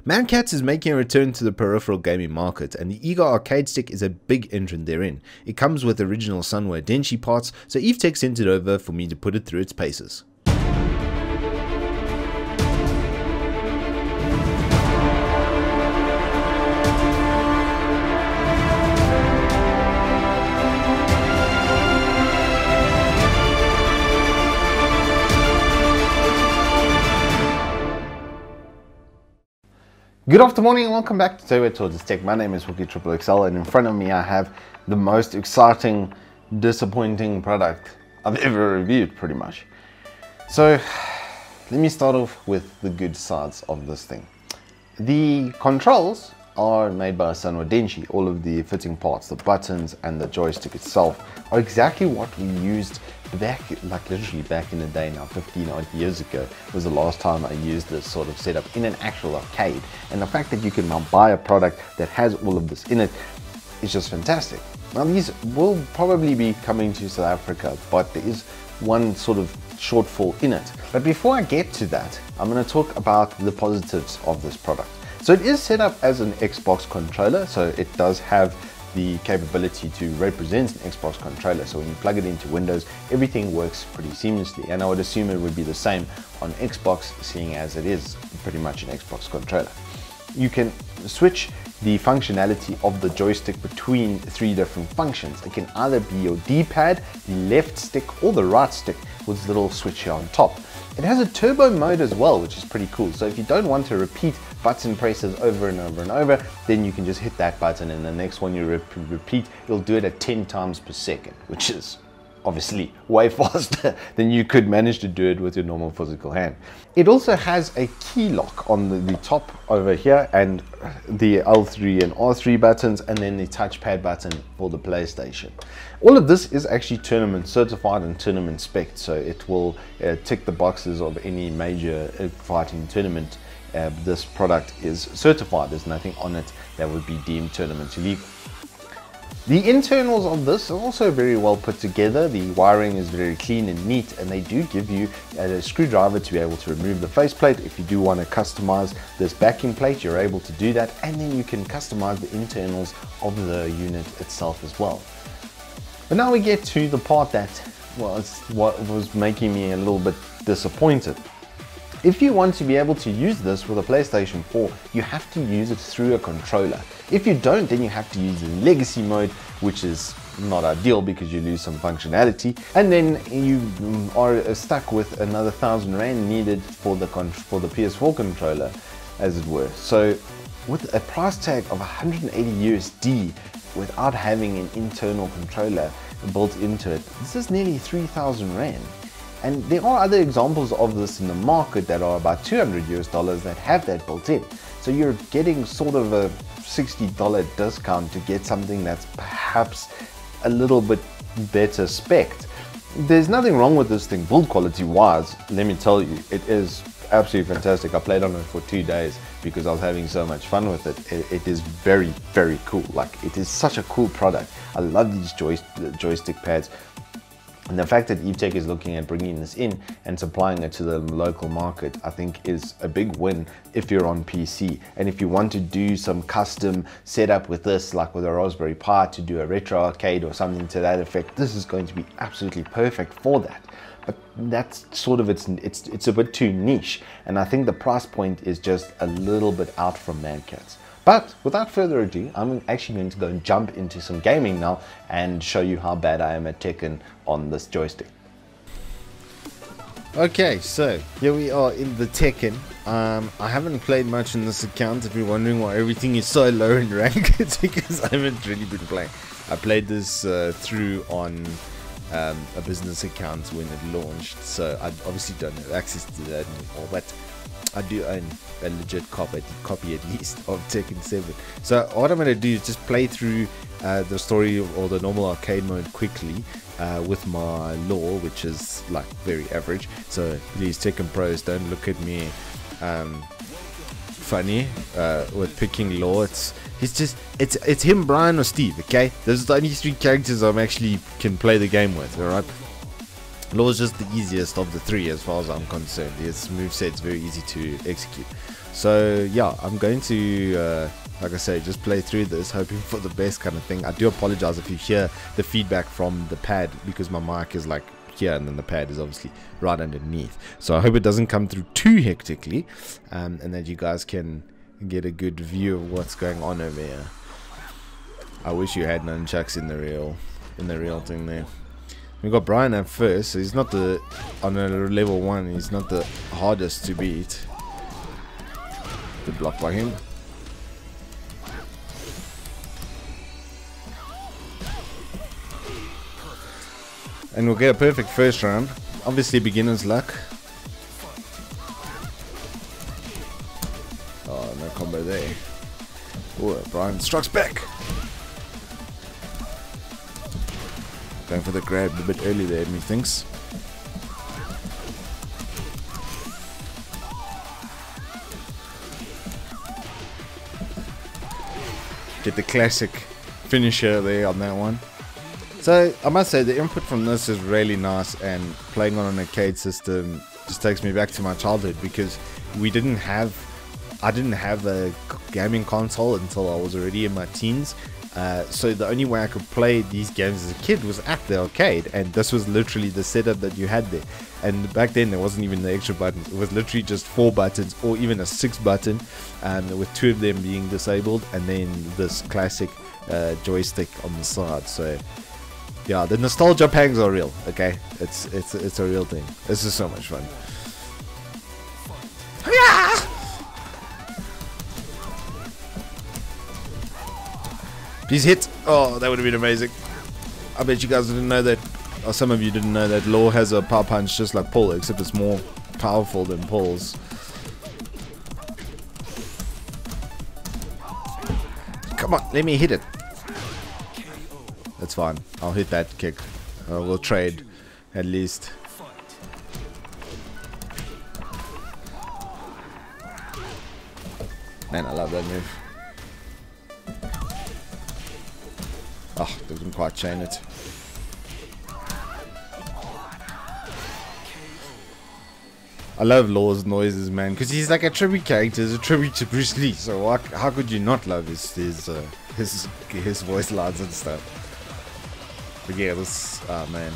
Mad Catz is making a return to the peripheral gaming market, and the Ego arcade stick is a big entrant therein. It comes with original Sunway Denshi parts, so Evetech sent it over for me to put it through its paces. Good afternoon and welcome back to Turbo Tortoise Tech. My name is Wookie XXXL and in front of me I have the most exciting, disappointing product I've ever reviewed pretty much. So let me start off with the good sides of this thing. The controls are made by Sunway Denshi. All of the fitting parts, the buttons and the joystick itself are exactly what we used back, like literally back in the day now, 15 odd years ago was the last time I used this sort of setup in an actual arcade. And the fact that you can now buy a product that has all of this in it is just fantastic. Now these will probably be coming to South Africa, but there is one sort of shortfall in it. But before I get to that, I'm going to talk about the positives of this product. So it is set up as an Xbox controller, so it does have the capability to represent an Xbox controller. So when you plug it into Windows, everything works pretty seamlessly, and I would assume it would be the same on Xbox, seeing as it is pretty much an Xbox controller. You can switch the functionality of the joystick between three different functions. It can either be your D-pad, the left stick, or the right stick with this little switch here on top. It has a turbo mode as well, which is pretty cool. So if you don't want to repeat button presses over and over and over, then you can just hit that button and the next one you repeat, it'll do it at 10 times per second, which is obviously way faster than you could manage to do it with your normal physical hand. It also has a key lock on the top over here, and the L3 and R3 buttons, and then the touchpad button for the PlayStation. All of this is actually tournament certified and tournament spec, so it will tick the boxes of any major fighting tournament. This product is certified. There's nothing on it that would be deemed tournament illegal. The internals of this are also very well put together. The wiring is very clean and neat, and they do give you a screwdriver to be able to remove the faceplate. If you do want to customize this backing plate, you're able to do that, and then you can customize the internals of the unit itself as well. But now we get to the part that, well, it's what was making me a little bit disappointed. If you want to be able to use this with a PlayStation 4, you have to use it through a controller. If you don't, then you have to use the legacy mode, which is not ideal because you lose some functionality, and then you are stuck with another 1,000 Rand needed for the PS4 controller, as it were. So with a price tag of 180 USD without having an internal controller built into it, this is nearly 3,000 Rand. And there are other examples of this in the market that are about $200 US that have that built in. So you're getting sort of a $60 discount to get something that's perhaps a little bit better spec'd. There's nothing wrong with this thing build quality wise. Let me tell you, it is absolutely fantastic. I played on it for 2 days because I was having so much fun with it. It is very, very cool. Like, it is such a cool product. I love these joystick pads. And the fact that Evetech is looking at bringing this in and supplying it to the local market, I think is a big win if you're on PC. And if you want to do some custom setup with this, like with a Raspberry Pi, to do a retro arcade or something to that effect, this is going to be absolutely perfect for that. But that's sort of, it's a bit too niche. And I think the price point is just a little bit out from Mad Catz. But without further ado, I'm actually going to go and jump into some gaming now and show you how bad I am at Tekken on this joystick. Okay, so here we are in the Tekken. I haven't played much in this account. If you're wondering why everything is so low in rank, it's because I haven't really been playing. I played this through on a business account when it launched, so I obviously don't have access to that anymore, but I do own a legit copy at least of Tekken 7. So what I'm going to do is just play through the story or the normal arcade mode quickly with my lore, which is like very average. So please, Tekken pros, don't look at me funny with picking lore. It's him, Brian, or Steve. Okay, those are the only 3 characters I'm actually can play the game with. All right. Law is just the easiest of the 3 as far as I'm concerned. His moveset's very easy to execute. So yeah, I'm going to like I say, just play through this, hoping for the best kind of thing. I do apologize if you hear the feedback from the pad, because my mic is like here and then the pad is obviously right underneath. So I hope it doesn't come through too hectically, and that you guys can get a good view of what's going on over here. I wish you had nunchucks in the real thing there. We got Brian at first, so he's not the, on a level 1, he's not the hardest to beat. Good block by him. And we'll get a perfect first round. Obviously beginner's luck. Oh, no combo there. Oh, Brian strikes back. Going for the grab a bit early there, methinks. Get the classic finisher there on that one. So I must say the input from this is really nice, and playing on an arcade system just takes me back to my childhood, because I didn't have a gaming console until I was already in my teens. So the only way I could play these games as a kid was at the arcade, and this was literally the setup that you had there. And back then there wasn't even the extra buttons, it was literally just 4 buttons, or even a 6 button, with 2 of them being disabled, and then this classic joystick on the side. So yeah, the nostalgia pangs are real, okay? It's a real thing. This is so much fun. Please hit. Oh, that would have been amazing. I bet you guys didn't know that, or some of you didn't know that Law has a power punch just like Paul, except it's more powerful than Paul's. Come on, let me hit it. That's fine. I'll hit that kick. We'll trade, at least. Man, I love that move. Oh, doesn't quite chain it. I love Law's noises, man, because he's like a tribute character. He's a tribute to Bruce Lee. So how could you not love his voice lines and stuff? But yeah, this, oh man,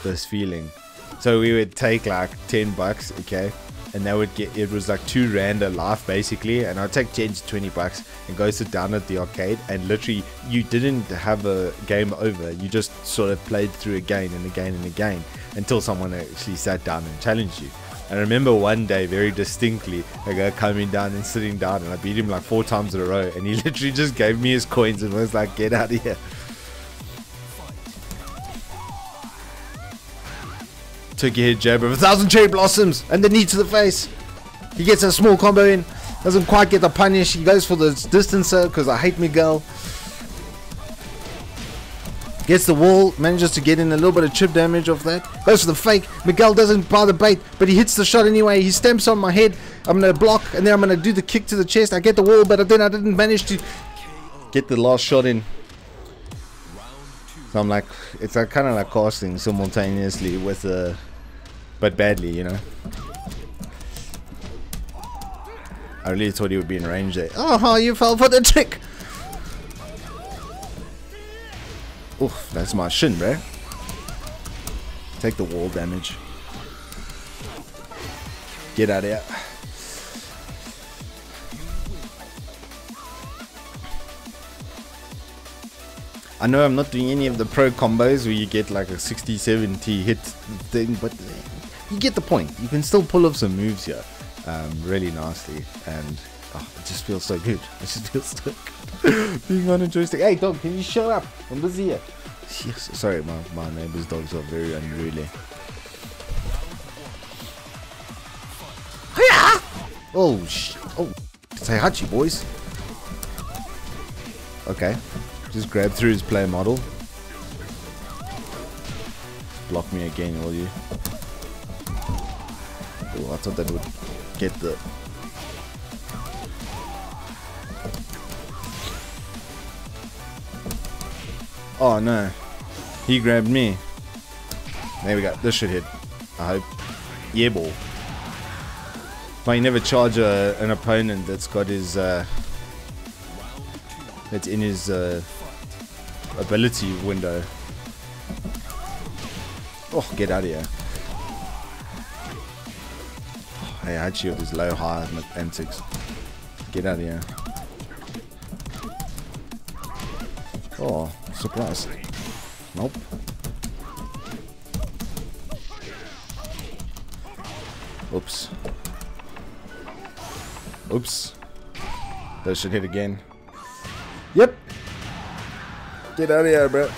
this feeling. So we would take like $10, okay, and that would get, it was like 2 rand a life basically, and I'd take 10 to 20 bucks and go sit down at the arcade, and literally you didn't have a game over, you just sort of played through again and again and again until someone actually sat down and challenged you. And I remember one day very distinctly a guy coming down and sitting down, and I beat him like 4 times in a row, and he literally just gave me his coins and was like, get out of here. Took a hit jab of 1,000 cherry blossoms and the knee to the face. He gets a small combo in, doesn't quite get the punish. He goes for the distancer because I hate Miguel. Gets the wall, manages to get in a little bit of chip damage off that. Goes for the fake. Miguel doesn't buy the bait, but he hits the shot anyway. He stamps on my head. I'm going to block, and then I'm going to do the kick to the chest. I get the wall, but then I didn't manage to get the last shot in. So I'm like, it's like kind of like casting simultaneously with but badly, you know. I really thought he would be in range there. Oh, you fell for the trick. Oof, that's my shin, bro. Take the wall damage. Get out of here. I know I'm not doing any of the pro combos where you get like a 60-70 hit thing, but you get the point. You can still pull off some moves here really nicely, and it just feels so good. It just feels so good being on a joystick. Hey dog, can you shut up? I'm busy here. Yes, sorry, my neighbor's dogs are very unruly. Oh say hachi, boys. Okay, just grab through his play model. Block me again, will you? Oh, I thought that would get the... Oh no, he grabbed me. There we go, this should hit, I hope. Yeah, ball. But you never charge an opponent that's got his that's in his ability window. Oh, get out of here. Hey, I had you with his low, high antics. Get out of here. Oh, surprise. Nope. Oops. Oops. That should hit again. Yep. Get out of here, bro.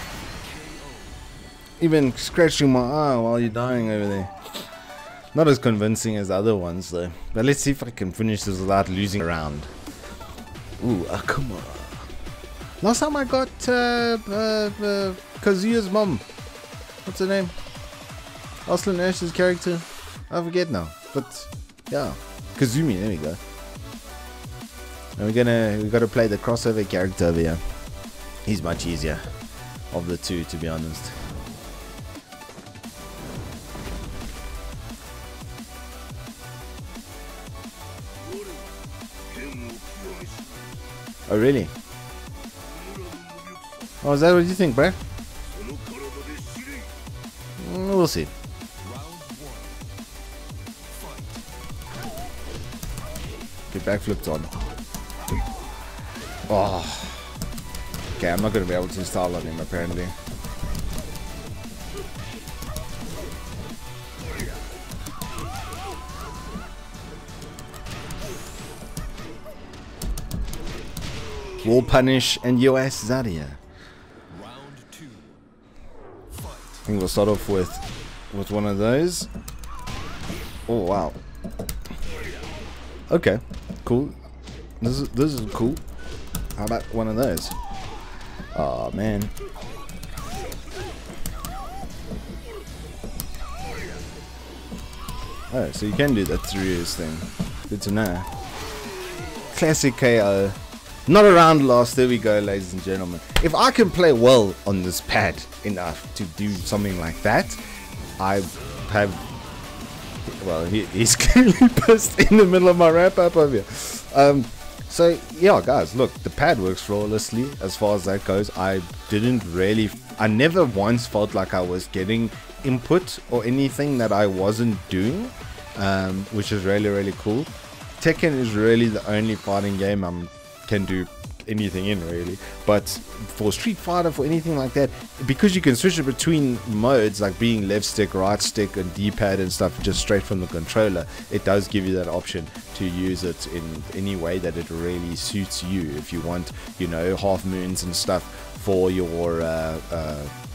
Even scratching my eye while you're dying over there. Not as convincing as the other ones though. But let's see if I can finish this without losing a round. Ooh, come on. Last time I got Kazuya's mom. What's her name? Aslan Ash's character. I forget now. But yeah. Kazumi, there we go. And we gotta play the crossover character over here. He's much easier of the two, to be honest. Oh really? Oh, is that what you think, bro? We'll see. Get backflipped on. Oh. Okay, I'm not going to be able to style on him apparently. Wall punish and US is out of here. I think we'll start off with one of those. Oh wow. Okay, cool. This is cool. How about one of those? Oh man. Oh, so you can do that through his thing. Good to know. Classic KO. Not a round lost. There we go, ladies and gentlemen. If I can play well on this pad enough to do something like that, I have... Well, he's clearly pissed in the middle of my wrap-up over here. So, yeah, guys, look, the pad works flawlessly as far as that goes. I never once felt like I was getting input or anything that I wasn't doing, which is really, really cool. Tekken is really the only fighting game I can do anything in, really. But for Street Fighter, for anything like that, because you can switch it between modes, like being left stick, right stick, and D-pad and stuff, just straight from the controller, it does give you that option to use it in any way that it really suits you. If you want, you know, half moons and stuff for your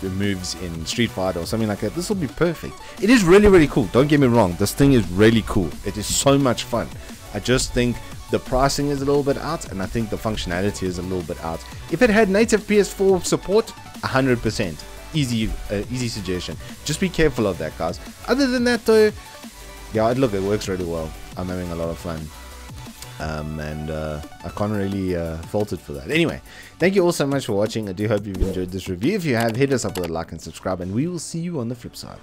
moves in Street Fighter or something like that, this will be perfect. It is really, really cool. Don't get me wrong, this thing is really cool. It is so much fun. I just think the pricing is a little bit out, and I think the functionality is a little bit out. If it had native PS4 support, 100%. Easy suggestion. Just be careful of that, guys. Other than that, though, yeah, look, it works really well. I'm having a lot of fun. And I can't really fault it for that. Anyway, thank you all so much for watching. I do hope you've enjoyed this review. If you have, hit us up with a like and subscribe, and we will see you on the flip side.